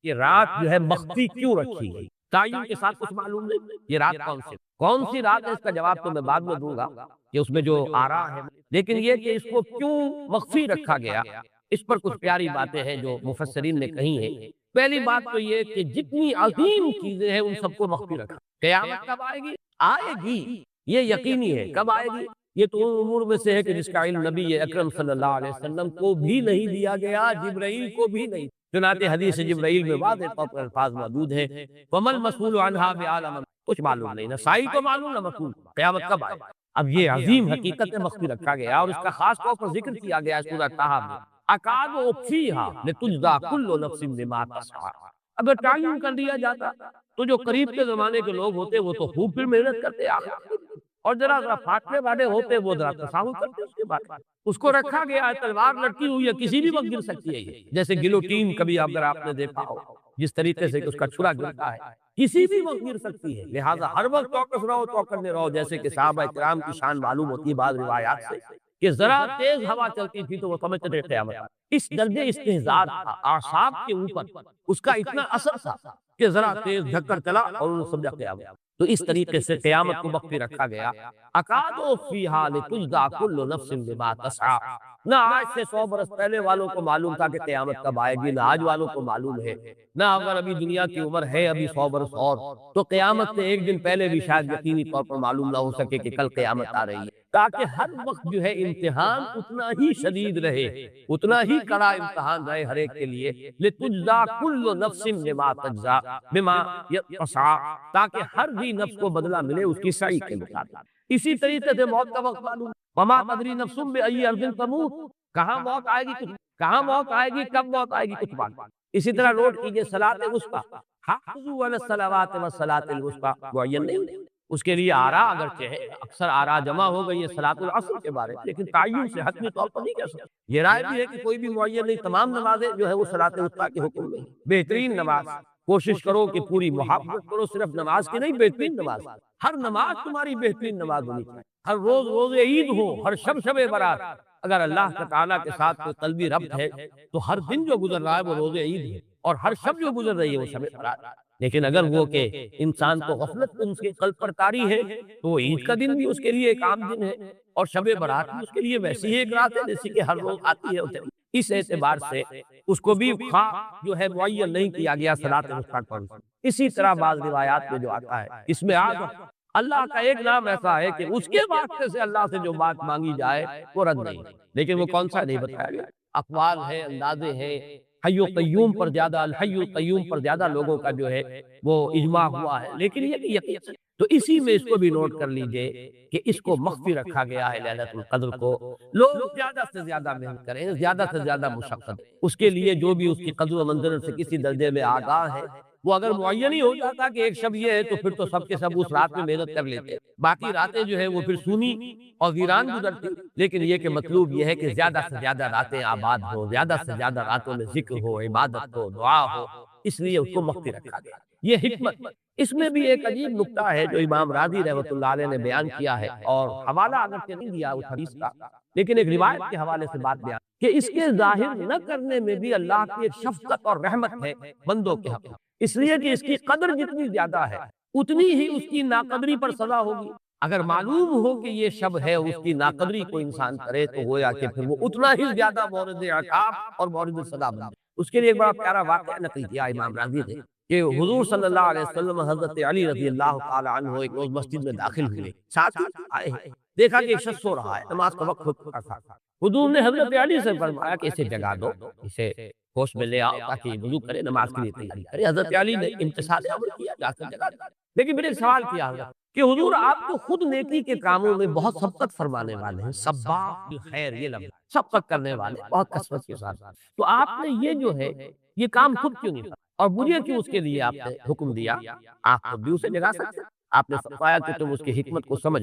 یہ رات جو ہے مخفی کیوں رکھی گئی؟ تعین کے ساتھ کچھ معلوم نہیں یہ رات کون سی رات ہے، اس کا جواب تو میں بعد میں دوں گا کہ اس میں جو آرا ہے، لیکن یہ کہ اس کو کیوں مخفی رکھا گیا، اس پر کچھ پیاری باتیں ہیں جو مفسرین نے کہی ہیں۔ پہلی بات تو یہ کہ جتنی عظیم چیزیں ہیں ان سب کو مخفی رکھا۔ قیامت کب آئے گی؟ آئے گی، یہ یقینی ہے۔ کب آئے گی؟ یہ تو ان امور میں سے ہے کہ جس کا علم نبی اکرم صلی اللہ علیہ وسلم کو بھی نہیں دیا گیا، جبرائیل کو بھی نہیں۔ چنانچہ حدیث جبرائیل میں واضح طور پر الفاظ موجود ہیں، وَمَا الْمَسْئُولُ عَنْهَا بِأَعْلَمَ، کچھ معلوم نہیں، نہ سائل کو معلوم نہ مسئول۔ قیامت کب آئے؟ اب یہ عظیم حقیقت مخفی رکھا گیا اور اس کا خاص طور پر ذکر کیا گیا ہے سورہ طٰہٰ میں، اَکَادُ أُخْفِیہَا لِتُجْزَىٰ كُلُّ نَفْسٍ بِمَا تَسْعَىٰ۔ اگر تعین کر دیا جاتا تو جو قریب کے زمانے کے لوگ ہوتے وہ تو خوب پھر محنت کرتے، اور ذرا پھاٹنے والے ہوتے وہ ذرا تصاہل کرتے اس کے بعد۔ اس کو رکھا گیا ہے، تلوار لٹکی ہوئی ہے، کسی بھی وقت گر سکتی ہے یہ، جیسے گلوٹین کبھی اگر آپ نے دیکھا ہو جس طریقے سے اس کا چھرا گرتا ہے، کسی بھی وقت گر سکتی ہے، لہٰذا ہر وقت چوکس رہو، چوکنے رہو، جیسے کہ صحابہ کرام کی شان معلوم ہوتی ہے بعض روایات سے کہ ذرا تیز ہوا چلتی تھی تو وہ سمجھتے تھے قیامت۔ اس درجے استحضار تھا اعصاب کے اوپر، اس کا اتنا اثر تھا کہ ذرا تیز دھکر چلا اور انہوں نے سمجھا قیامت۔ تو اس طریقے سے قیامت کو مخفی رکھا گیا، اَکَادُ أُخْفِیہَا لِتُجْزَىٰ كُلُّ نَفْسٍ بِمَا تَسْعَىٰ۔ نہ آج سے 100 برس پہلے والوں کو معلوم تھا کہ قیامت کب آئے گی، نہ آج والوں کو معلوم ہے، نہ اگر ابھی دنیا کی عمر ہے ابھی 100 برس اور تو قیامت سے ایک دن پہلے بھی شاید یقینی طور پر معلوم نہ ہو سکے کہ کل قیامت آ رہی ہے، تاکہ ہر وقت جو ہے امتحان اتنا ہی شدید رہے، اتنا ہی کڑا امتحان رہے ہر ایک کے لیے، لِتُجْزَىٰ كُلُّ نَفْسٍ بِمَا تَسْعَىٰ، تاکہ ہر بھی نفس کو بدلہ ملے اس کی سعی کے مطابق۔ اسی طریقے سے موت کا وقت معلوم، وَمَا تَدْرِي نَفْسٌ بِأَيِّ أَرْضٍ تَمُوتُ، کہاں موت آئے گی، کہاں موت آئے گی، کب موت آئے گی، کچھ معلوم۔ اسی طرح نوٹ کیجئے صلاۃ الوسطیٰ، حافظوا علی الصلوات والصلاۃ الوسطیٰ، معین نہیں، اس کے لیے آرا اگرچہ ہے، اکثر آرا جمع ہو گئی ہے صلاۃ العصر کے بارے میں، لیکن تعین سے حتمی طور پر نہیں کہہ سکتے۔ یہ رائے بھی ہے کہ کوئی بھی معین نہیں، تمام نمازیں جو ہے وہ صلاۃ الوسطیٰ کے حکم میں بہترین نماز، کوشش کرو کہ پوری محافظت کرو، صرف نماز کی نہیں، بہترین نماز، ہر نماز تمہاری بہترین نماز ہونی چاہیے، ہر روز روز عید ہو، ہر شب شب برات، اگر اللہ تعالیٰ کے ساتھ کوئی قلبی ربط ہے تو ہر دن جو گزر رہا ہے وہ روز عید ہے، اور ہر شب جو گزر رہی ہے وہ شب برات۔ لیکن اگر وہ کہ انسان کو غفلت اس کے قلب پر طاری ہے تو وہ عید کا دن بھی اس کے لیے ایک عام دن ہے، اور شب برات بھی اس کے لیے ویسی ہی ایک رات ہے جیسی کہ ہر روز آتی ہے۔ اس اعتبار سے اس کو بھی جو ہے معین نہیں کیا گیا صلاۃ الوسطیٰ پڑھنا۔ اسی طرح بعض روایات میں جو آتا ہے اس میں اللہ کا ایک نام ایسا ہے کہ اس کے واسطے سے اللہ سے جو بات مانگی جائے وہ رد نہیں، لیکن وہ کون سا نہیں بتایا گیا۔ اقوال ہیں، اندازے ہیں، حی و قیوم پر زیادہ، الحی القیوم پر زیادہ لوگوں کا جو ہے وہ اجماع ہوا ہے، لیکن یہ یقین تو اسی میں اس کو بھی نوٹ کر لیجئے کہ اس کو مخفی رکھا گیا ہے لیلۃ القدر کو۔ لوگ زیادہ سے زیادہ محنت کریں، زیادہ سے زیادہ مشقت، اس کے لیے جو بھی اس کی قدر و منزلت سے کسی درجے میں آگاہ ہے، وہ اگر معین ہی ہو جاتا کہ ایک شب یہ ہے تو پھر تو سب کے سب اس رات میں محنت کر لیتے، باقی راتیں جو ہے وہ پھر سونی اور ویران گزرتی۔ لیکن یہ کہ مطلوب یہ ہے کہ زیادہ سے زیادہ راتیں آباد ہو، زیادہ سے زیادہ راتوں میں ذکر ہو، عبادت ہو، دعا ہو، اس لیے اس کو مخفی رکھا گیا۔ یہ حکمت، اس میں بھی ایک عجیب نکتہ ہے جو امام راضی رحمۃ اللہ علیہ نے بیان کیا ہے، اور حوالہ اگرچہ نہیں دیا اس حدیث کا، لیکن ایک روایت کے حوالے سے بات بیان کہ اس کے ظاہر نہ کرنے میں بھی اللہ کی ایک شفقت اور رحمت ہے بندوں کے حق، اس لیے کہ اس کی قدر جتنی زیادہ ہے اتنی ہی اس کی ناقدری پر سزا ہوگی۔ اگر معلوم ہو کہ یہ شب ہے اس کی ناقدری کو انسان کرے تو گویا کہ پھر وہ اتنا ہی زیادہ مورد عقاب اور مورد سزا بنے۔ اس کے لیے ایک بڑا پیارا واقعہ نقل کیا امام راضی نے کہ حضور صلی اللہ علیہ وسلم حضرت علی رضی اللہ تعالی عنہ ایک روز مسجد میں داخل ہوئے، ساتھ ہی آئے ہیں، دیکھا کہ ایک شخص سو رہا ہے، نماز کا وقت ہو چکا تھا۔ حضور نے حضرت علی سے فرمایا کہ اسے جگا دو، اسے ہوش میں لے آؤ تاکہ وضو کرے، نماز کے لیے تیاری کرے۔ حضرت علی نے امتثال امر کیا، جا کر جگا دیا۔ لیکن میں نے ایک سوال کیا کہ حضور آپ تو خود نیکی کے کاموں میں بہت سبقت فرمانے والے ہیں، سباق بالخیر، یہ لفظ سبقت کرنے والے بہت کثرت کے ساتھ، تو آپ نے یہ جو ہے یہ کام خود کیوں نہیں کرا اور مجھے کیوں اس کے لیے آپ نے حکم دیا؟ آپ خود بھی اسے جگا سکتے، آپ نے فرمایا کہ تم اس کی حکمت کو سمجھ،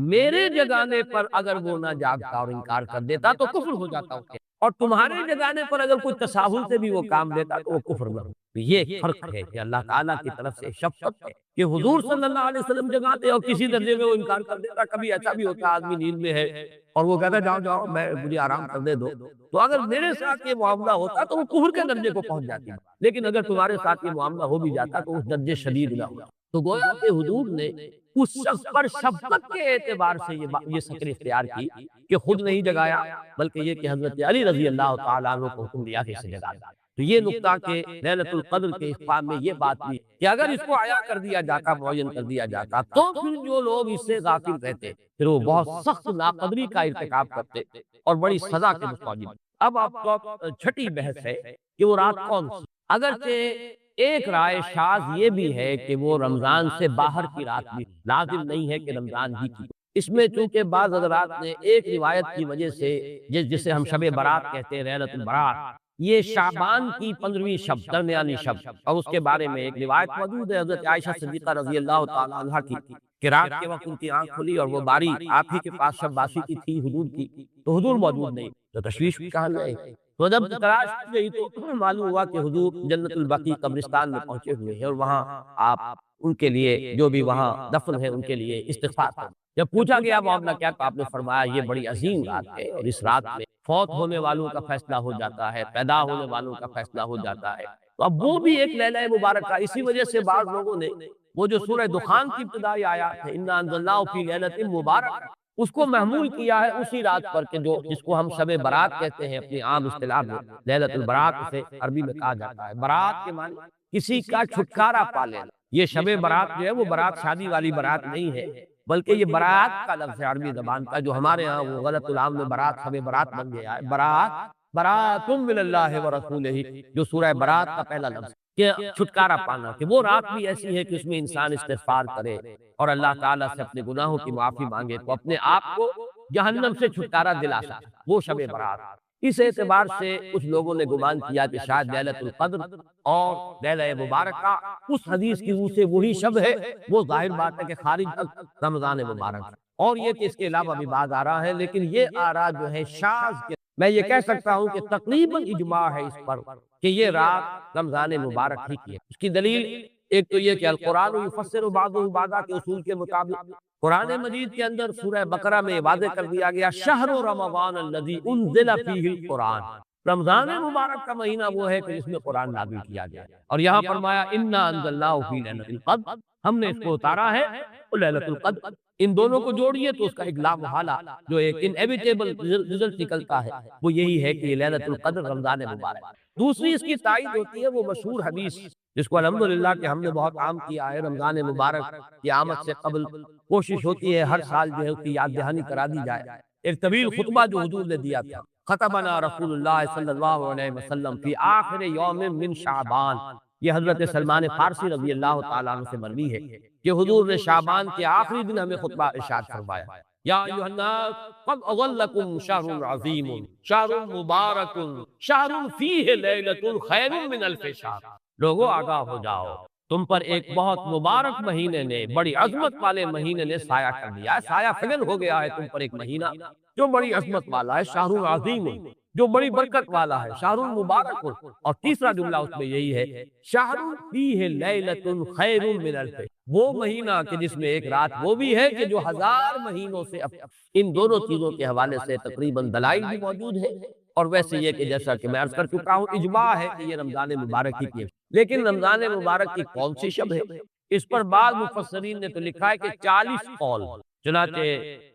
میرے جگانے پر اگر وہ نہ جاگتا اور انکار کر دیتا تو کفر ہو جاتا، اور تمہارے جگانے پر اگر کوئی تساہل سے بھی وہ کام لیتا تو وہ کفر نہ ہو۔ تو یہ فرق ہے کہ اللہ تعالیٰ کی طرف سے شفقت ہے کہ حضور صلی اللہ علیہ وسلم جگاتے اور کسی درجے میں وہ انکار کر دیتا. کبھی ایسا بھی ہوتا ہے آدمی نیند میں ہے اور وہ کہتا ہے جاؤ جاؤ مجھے آرام کرنے دو. تو اگر میرے ساتھ یہ معاملہ ہوتا تو وہ کفر کے درجے کو پہنچ جاتی. لیکن اگر تمہارے ساتھ یہ معاملہ ہو بھی جاتا تو اس درجے شدید نہ ہوتا. تو گویا کہ حضور نے اس شخص پر شفقت کے اعتبار سے یہ شکل اختیار کی کہ خود نہیں جگایا بلکہ یہ کہ حضرت علی رضی اللہ تعالیٰ عنہ کو حکم دیا کہ اسے جگا دیا. تو یہ نقطہ کہ لیلۃ القدر کے اخفاء میں یہ بات بھی کہ اگر اس کو عیاں کر دیا جاتا معین کر دیا جاتا تو پھر جو لوگ اس سے غافل رہتے پھر وہ بہت سخت ناقدری کا ارتکاب کرتے اور بڑی سزا کے مستوجب. اب آپ کو چھٹی بحث ہے کہ وہ رات کون سی. اگرچہ ایک رائے شاذ یہ بھی ہے کہ وہ رمضان سے باہر کی رات بھی لازم نہیں ہے کہ رمضان ہی کی. اس میں چونکہ بعض حضرات نے ایک روایت کی وجہ سے جسے ہم شب برات کہتے ہیں لیلۃ البرات یہ شعبان کی 15ویں شب درمیانی شب اور اس کے بارے میں ایک روایت موجود ہے حضرت عائشہ صدیقہ رضی اللہ تعالی عنہا کی کہ رات کے وقت ان کی آنکھ کھلی اور وہ باری آپ ہی کے پاس شب باسی کی تھی حضور کی تو حضور موجود نہیں. تو تشویش بھی کہاں گئے. تو جب تلاش کی گئی تو معلوم ہوا کہ حضور جنت البقیع قبرستان میں پہنچے ہوئے ہیں اور وہاں آپ ان کے لیے جو بھی وہاں دفن ہے ان کے لیے استغفار کریں. جب پوچھا گیا معاملہ کیا تو آپ نے فرمایا یہ بڑی عظیم رات ہے اور اس رات میں فوت ہونے والوں کا فیصلہ ہو جاتا ہے پیدا ہونے والوں کا فیصلہ ہو جاتا ہے. تو اب وہ بھی ایک لیلہ مبارکہ. اسی وجہ سے بعض لوگوں نے وہ جو سورہ دخان کی ابتدائی آیات ہے انا انزلناہ فی لیلۃ مبارکہ اس کو محمول کیا ہے اسی رات پر کہ جو جس کو ہم شب برات کہتے ہیں اپنی عام اصطلاح میں لیلۃ البرات اسے عربی میں کہا جاتا ہے. برات کے معنی کسی کا چھٹکارا پا لینا. یہ شب برات جو ہے وہ برات شادی والی برات نہیں ہے بلکہ یہ برات کا لفظ ہے عربی زبان کا جو ہمارے ہاں وہ غلط العام میں برات شب برات بن گیا ہے. برات من اللہ ورسولہ جو سورہ برات کا پہلا لفظ کہ چھٹکارا پانا کہ وہ رات بھی ایسی ہے کہ اس میں انسان استغفار کرے اور اللہ تعالیٰ سے اپنے گناہوں کی معافی مانگے تو اپنے آپ کو جہنم سے چھٹکارا دلا سکے. وہ شب برات. اس اعتبار سے کچھ لوگوں نے گمان کیا کہ شاید لیلۃ القدر اور لیلہ مبارکہ اس حدیث کی روح سے وہی شب ہے. وہ ظاہر بات ہے کہ خارج رمضان مبارک اور یہ کہ اس کے علاوہ بھی بعض آ رہا ہے لیکن یہ آرا جو ہے شاذ کے میں یہ کہہ سکتا ہوں کہ تقریباً اجماع ہے اس پر کہ یہ رات رمضان مبارک ہی کی ہے. اس کی دلیل ایک تو یہ کہ القرآن یفسر بعضہ بعضا کے اصول کے مطابق قرآن مجید کے اندر سورہ بقرہ میں واضح کر دیا گیا شہر رمضان الذی انزل فیہ القرآن. رمضان مبارک کا مہینہ وہ ہے کہ جس میں قرآن نازل کیا گیا اور یہاں فرمایا انا انزلناہ فی لیلۃ القدر ہم نے اس کو اتارا ہے لیلۃ القدر. ان دونوں کو جوڑیے تو اس کا ایک لا محالہ جو ایک انیویٹیبل رزلٹ نکلتا ہے وہ یہی ہے کہ یہ لیلۃ القدر رمضان مبارک. دوسری اس کی تائید ہوتی ہے وہ مشہور حدیث جس کو الحمدللہ کہ ہم نے بہت عام کیا ہے. رمضان مبارک کی آمد سے قبل کوشش ہوتی ہے ہر سال جو ہے اس کی یاد دہانی کرا دی جائے. ایک طویل خطبہ جو حضور نے دیا تھا خطبنا رسول اللہ صلی اللہ علیہ وسلم فی آخر یوم من شعبان. یہ حضرت سلمان فارسی رضی اللہ تعالیٰ عنہ سے مروی ہے کہ حضور نے شعبان کے آخری دن ہمیں خطبہ ارشاد فرمایا یا ایھا الناس قد اظلکم شہر عظیم شہر مبارک شہر فیہ لیلۃ خیر من الف شہر. لوگوں آگاہ ہو جاؤ تم پر ایک بہت مبارک مہینے نے بڑی عظمت والے مہینے نے سایہ کر دیا ہے. سایہ فگن ہو گیا ہے تم پر ایک مہینہ جو بڑی عظمت والا ہے. شہر عظیم جو بڑی برکت والا ہے. شہر مبارک. اور تیسرا جملہ اس میں یہی ہے شہر فیہ لیلۃ خیر من الف. وہ مہینہ کہ جس میں ایک رات وہ بھی ہے کہ جو 1000 مہینوں سے. ان دونوں چیزوں کے حوالے سے تقریباً دلائل بھی موجود ہے اور ویسے یہ کہ جیسا کہ میں عرض کر چکا ہوں اجماع ہے کہ یہ رمضان مبارک ہی کی ہے. لیکن رمضان مبارک کی کون سی شب ہے اس پر بعض مفسرین نے تو لکھا ہے کہ 40 قول. چنانچہ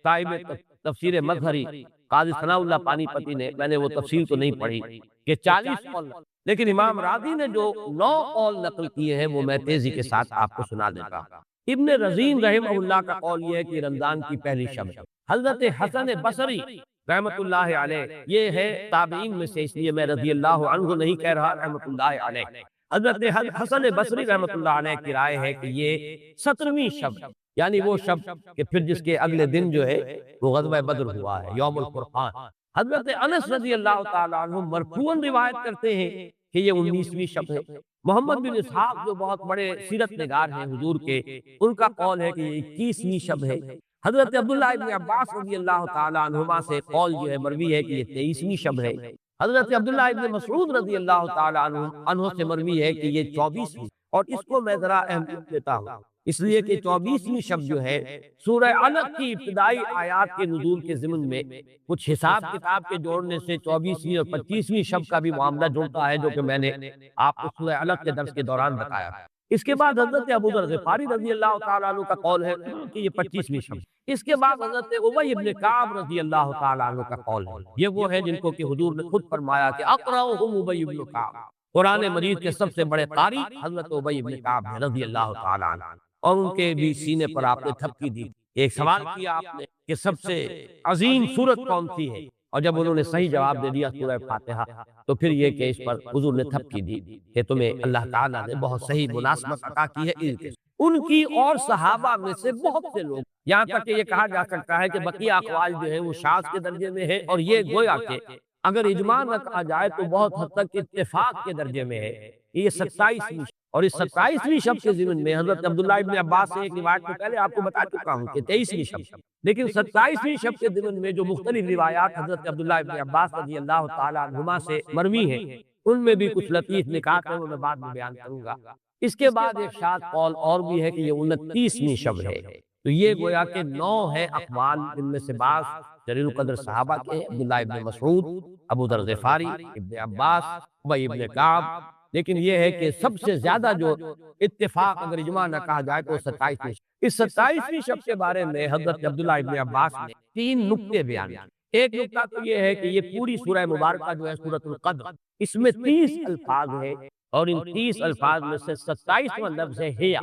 صاحب تفسیر مظہری قاضی ثناء اللہ پانی پتی نے میں نے وہ تفسیر تو نہیں پڑھی کہ 40 قول لیکن امام راضی نے جو 9 قول نقل کیے ہیں وہ میں تیزی کے ساتھ آپ کو سنا دیتا ہوں. ابن رزین رحمہ اللہ کا قول یہ ہے کہ رمضان کی پہلی شب ہے. حضرت حسن بصری رحمت اللہ علیہ یہ ہے تابعین میں سے اس لیے میں رضی اللہ عنہ نہیں کہہ رہا رحمت اللہ علیہ. حضرت حسن بصری رحمت اللہ علیہ کی رائے ہے کہ یہ 17ویں شب یعنی وہ شب کہ پھر جس کے اگلے دن جو ہے وہ غزوہ بدر ہوا ہے یوم الفرقان. حضرت انس رضی اللہ تعالی عنہ مرفوعاً روایت کرتے ہیں کہ یہ 19ویں شب ہے. محمد بن اسحاق جو بہت بڑے سیرت نگار ہیں حضور کے ان کا قول ہے کہ یہ 21ویں شب ہے. حضرت عبداللہ ابن عباس رضی اللہ تعالی عنہما سے قول جو ہے مروی ہے کہ یہ 23ویں شب ہے. حضرت عبداللہ ابن مسعود رضی اللہ تعالیٰ عنہ سے مروی ہے کہ یہ 24ویں، اور اس کو میں ذرا اہمیت دیتا ہوں اس لیے کہ 24ویں شب جو ہے سورہ علق کی ابتدائی آیات کے نزول کے ضمن میں کچھ حساب کتاب کے جوڑنے سے 24ویں اور 25ویں شب کا بھی معاملہ جڑتا ہے، جو کہ میں نے آپ کو سورہ علق کے درس کے دوران بتایا۔ اس کے بعد حضرت ابوذر غفاری رضی اللہ تعالیٰ عنہ کا قول ہے کہ یہ 25ویں شب۔ اس کے بعد حضرت ابی ابن کعب رضی اللہ تعالیٰ عنہ کا قول ہے، یہ وہ ہے جن کو کہ حضور نے خود فرمایا کہ اقرأہم ابی ابن کعب، قرآن مجید کے سب سے بڑے قاری حضرت ابی ابن کعب ہیں رضی اللہ تعالیٰ عنہ، اور ان کے بھی سینے پر آپ نے تھپکی دی۔ ایک سوال کیا آپ نے کہ سب سے عظیم سورت کون سی ہے، اور جب انہوں نے صحیح جواب دے دیا سورہ فاتحہ، تو پھر یہ کہ اس پر حضور نے تھپکی دی کہ تمہیں اللہ تعالیٰ نے بہت صحیح مناسبت عطا کی ہے علم کے۔ ان کی اور صحابہ میں سے بہت سے لوگ، یہاں تک کہ یہ کہا جا سکتا ہے کہ بقیہ اقوال جو ہیں وہ شاذ کے درجے میں ہے، اور یہ گویا کہ اگر اجماع نہ کہا جائے تو بہت حد تک اتفاق کے درجے میں ہے۔ یہ 27ویں، اور اس 27ویں شب کے ضمن میں حضرت عبداللہ ابن عباس سے ایک روایت میں پہلے آپ کو بتا چکا ہوں کہ 23ویں شب، لیکن 27ویں شب کے ضمن میں جو مختلف روایات حضرت عبداللہ ابن عباس رضی اللہ تعالیٰ عنہما سے مروی ہیں، ان میں بھی کچھ لطیف نکات ہیں، وہ میں بعد میں بیان کروں گا۔ اس کے بعد ایک شاذ قول اور بھی ہے کہ یہ 29ویں شب ہے۔ تو یہ گویا کہ 9 ہے اقوال، ان میں سے بعض جلیل القدر صحابہ کے ہیں، عبداللہ ابن مسعود، ابوذر غفاری، ابن عباس، ابی ابن کعب، لیکن یہ ہے کہ سب سے زیادہ جو اتفاق اگر اجماع نہ کہا جائے تو 27ویں شب۔ اس 27ویں شب کے بارے میں حضرت عبداللہ ابن عباس نے 3 نکتے بیان کیے۔ ایک نکتہ تو یہ ہے کہ یہ پوری سورہ مبارکہ جو ہے سورۃ القدر، اس میں 30 الفاظ ہیں، اور ان 30 الفاظ میں سے 27واں لفظ ہے ہی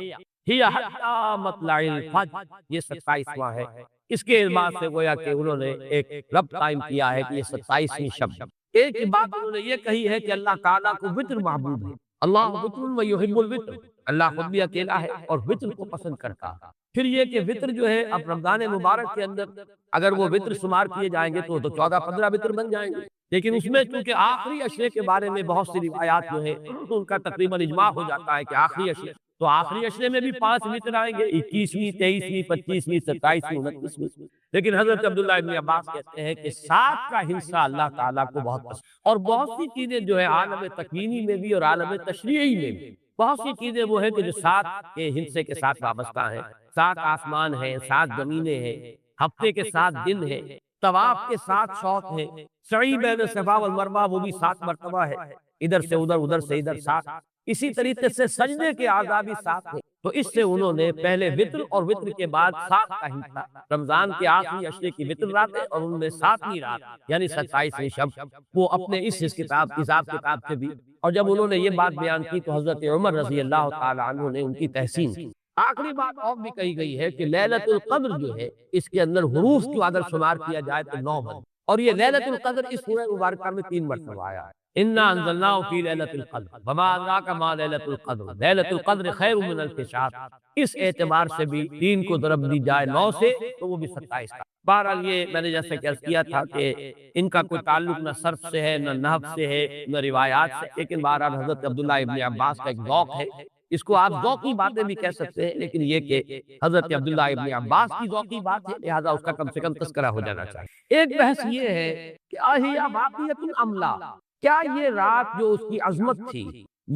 حتی مطلع الفجر، یہ 27واں ہے۔ اس کے اعتبار سے گویا کہ انہوں نے ایک ربط قائم کیا ہے کہ یہ 27ویں شب۔ ایک ہی بات انہوں نے یہ کہی ہے کہ اللہ تعالیٰ کو وطر محبوب ہے، اللہ وطر و یحب الوطر، اللہ خود بھی اکیلا ہے اور وطر کو پسند کرتا ہے۔ پھر یہ کہ وطر جو ہے اب رمضان مبارک کے اندر اگر وہ وطر شمار کیے جائیں گے تو 14-15 وطر بن جائیں گے، لیکن اس میں چونکہ آخری عشرے کے بارے میں بہت سی روایات جو ہیں تو ان کا تقریباً اجماع ہو جاتا ہے کہ آخری عشرے، تو آخری عشرے میں بھی 5 وطر آئیں گے، 21ویں، 23ویں، 25ویں، 27ویں، 29ویں۔ لیکن حضرت عبداللہ ابن عباس کہتے ہیں کہ 7 کا حصہ اللہ تعالیٰ کو بہت پسند، اور بہت سی چیزیں جو ہے عالم تکوینی میں بھی اور عالم تشریعی میں بھی بہت سی چیزیں وہ ہیں کہ جو 7 کے حصے کے ساتھ وابستہ ہیں۔ 7 آسمان ہیں، 7 زمینیں ہیں، ہفتے کے 7 دن ہیں، طواف کے 7 شوط ہیں، سعی بین صفا والمروہ وہ بھی 7 مرتبہ ہے، ادھر سے ادھر، ادھر سے ادھر 7، اسی طریقے سے سجدے کے اعضاء بھی 7 ہیں۔ تو اس سے انہوں نے پہلے وطر اور وطر کے بعد 7 کا حصہ، رمضان کے آخری عشرے کی وطر رات ہے اور ان میں 7ویں رات یعنی 27ویں شب، وہ اپنے اس حساب کتاب سے بھی، اور جب انہوں نے یہ بات بیان کی تو حضرت عمر رضی اللہ تعالی عنہ نے ان کی تحسین کی۔ آخری بات اور بھی کہی گئی ہے کہ لیلۃ القدر جو ہے اس کے اندر حروف کو اگر شمار کیا جائے تو 9 بن، اور یہ لیلۃ القدر اس سورہ مبارکہ میں 3 مرتبہ آیا ہے۔ انا انزلناہ فی لیلۃ القدر وما ادراک ما لیلۃ القدر لیلۃ القدر خیر من الف شہر، اس اعتبار سے بھی 3 کو ضرب دی جائے 9 سے تو وہ بھی 27 کا۔ بہرحال یہ میں نے جیسے کہ عرض کیا تھا کہ ان کا کوئی تعلق نہ صرف سے ہے، نہ نحو سے ہے، نہ روایات سے، لیکن بہرحال حضرت عبداللہ ابن عباس کا ایک ذوق ہے، اس کو آپ ذوقی باتیں بھی کہہ سکتے ہیں، لیکن یہ کہ حضرت عبداللہ ابن عباس کی ذوقی بات ہے، لہذا اس کا کم سے کم تذکرہ ہو جانا چاہیے۔ ایک بحث یہ ہے کہ اہیا باقیۃ ام لا، کیا یہ رات جو اس کی عظمت تھی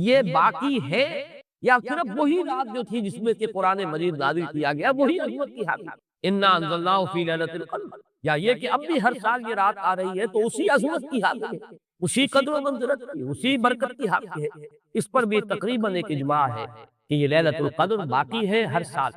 یہ باقی ہے، یا صرف وہی رات جو تھی جس میں کہ قرآن مجید نازل کیا گیا وہی عظمت کی حامل؟ انا انزلناہ فی لیلۃ القدر، یا یہ کہ اب بھی ہر سال یہ رات آ رہی ہے تو اسی عظمت کی حامل ہے، اسی قدر و منزلت کی، اسی برکت کی حامل ہے۔ اس پر بھی تقریباً ایک اجماع ہے کہ یہ لیلۃ القدر باقی ہے ہر سال،